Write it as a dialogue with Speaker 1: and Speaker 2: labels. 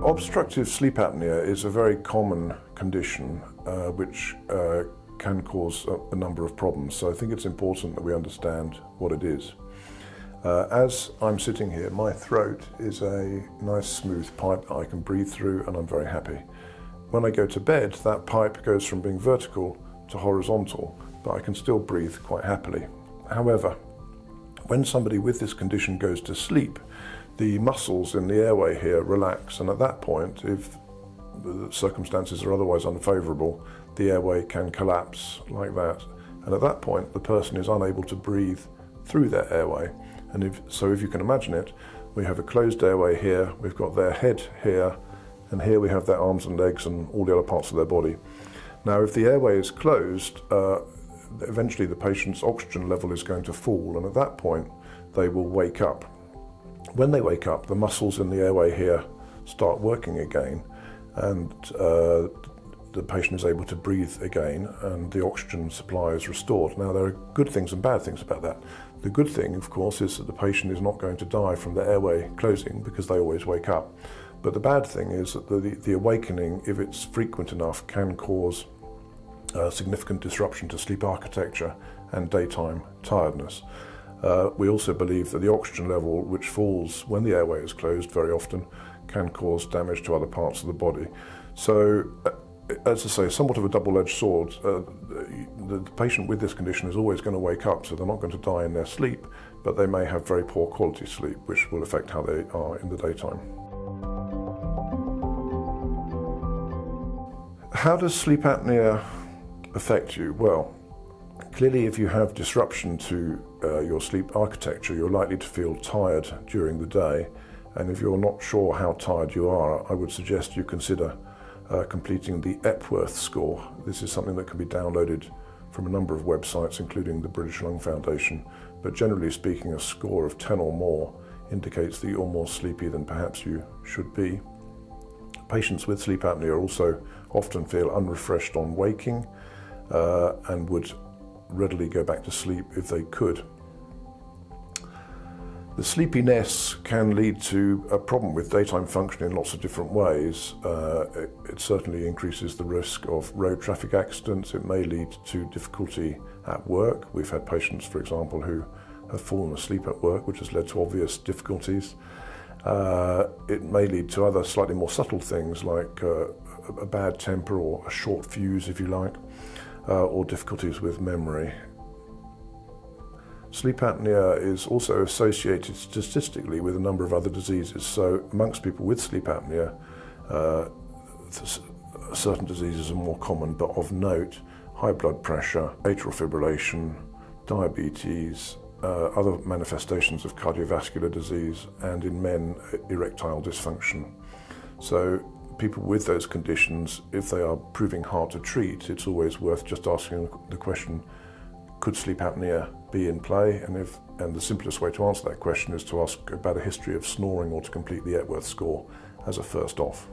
Speaker 1: Obstructive sleep apnea is a very common condition which can cause a number of problems. So I think it's important that we understand what it is. As I'm sitting here, my throat is a nice smooth pipe that I can breathe through, and I'm very happy. When I go to bed, that pipe goes from being vertical to horizontal, but I can still breathe quite happily. However, when somebody with this condition goes to sleep, the muscles in the airway here relax, and at that point, if the circumstances are otherwise unfavourable, the airway can collapse like that. And at that point, the person is unable to breathe through their airway. And if you can imagine it, we have a closed airway here, we've got their head here, and here we have their arms and legs and all the other parts of their body. Now, if the airway is closed, eventually the patient's oxygen level is going to fall, and at that point, they will wake up. When they wake up, the muscles in the airway here start working again, and the patient is able to breathe again, and the oxygen supply is restored. Now, there are good things and bad things about that. The good thing, of course, is that the patient is not going to die from the airway closing because they always wake up. But the bad thing is that the awakening, if it's frequent enough, can cause significant disruption to sleep architecture and daytime tiredness. We also believe that the oxygen level, which falls when the airway is closed very often, can cause damage to other parts of the body. So, as I say, somewhat of a double-edged sword. The patient with this condition is always going to wake up, so they're not going to die in their sleep, but they may have very poor quality sleep, which will affect how they are in the daytime. How does sleep apnea affect you? Well, clearly, if you have disruption to your sleep architecture, you're likely to feel tired during the day. And if you're not sure how tired you are, I would suggest you consider completing the Epworth score. This is something that can be downloaded from a number of websites, including the British Lung Foundation. But generally speaking, a score of 10 or more indicates that you're more sleepy than perhaps you should be. Patients with sleep apnea also often feel unrefreshed on waking and would readily go back to sleep if they could. The sleepiness can lead to a problem with daytime function in lots of different ways. It certainly increases the risk of road traffic accidents. It may lead to difficulty at work. We've had patients, for example, who have fallen asleep at work, which has led to obvious difficulties. It may lead to other slightly more subtle things like a bad temper or a short fuse, if you like, or difficulties with memory. Sleep apnea is also associated statistically with a number of other diseases. So amongst people with sleep apnea, certain diseases are more common, but of note, high blood pressure, atrial fibrillation, diabetes, other manifestations of cardiovascular disease, and in men, erectile dysfunction. So people with those conditions, if they are proving hard to treat, it's always worth just asking the question, could sleep apnea be in play? And the simplest way to answer that question is to ask about a history of snoring or to complete the Epworth score as a first off.